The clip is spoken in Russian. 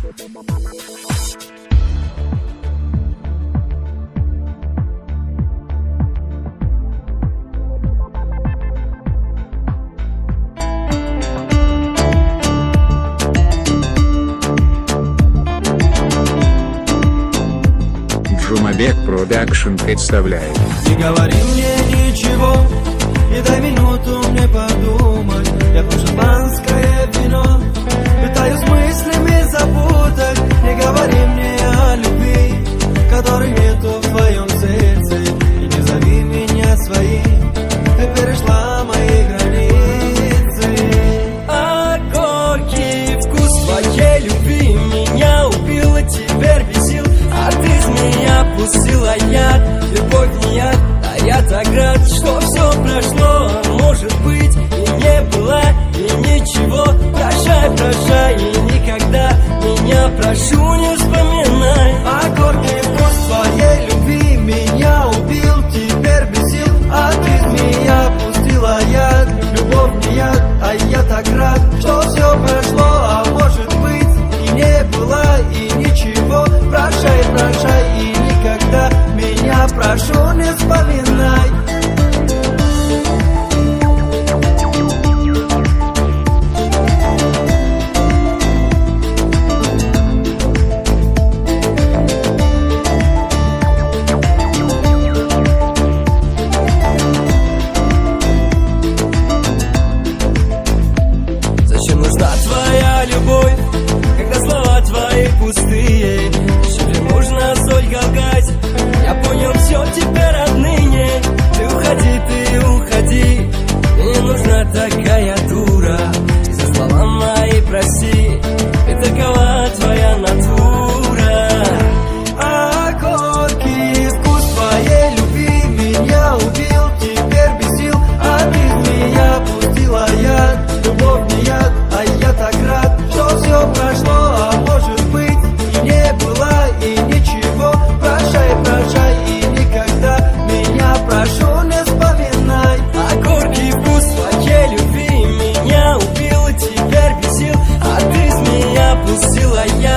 Джумабек Продакшн представляет. Не говори мне ничего, и дай минуту мне подумать. Я пью шампанское вино, пытаюсь мыслями запутать. Не говори мне о любви, которой нету в твоем сердце. И не зови меня своим, ты перешла мои границы. А горький вкус твоей любви меня убил и теперь бесил. А ты из меня пустила яд, любовь не яд, а я так рад, что все прошло, а может быть и не было, и ничего. Прощай, прощай, и никогда меня прошу не вспоминай. А горький вкус твоей любви меня убил, теперь бесил. А ты из меня пустила яд, любовь не яд, а я так рад, что все прошло, а может быть и не было, и ничего. Прощай, прощай, и никогда меня прошу не вспоминай. Зачем нужна твоя любовь, когда слова твои пустые? Зачем же нужно столько лгать? Я понял все теперь отныне. Ты уходи, мне не нужна такая дура. И за слова мои проси, и такова твоя натура. А горький вкус твоей любви меня убил, теперь бесил. А ты из меня пустила яд, любовь не яд, а я так рад, что все прошло, а может быть и не было, и ничего. Прощай, прощай, и никогда меня прошу не вспоминай. А горький вкус твоей любви меня убил и теперь бесил. А ты из меня пустила яд,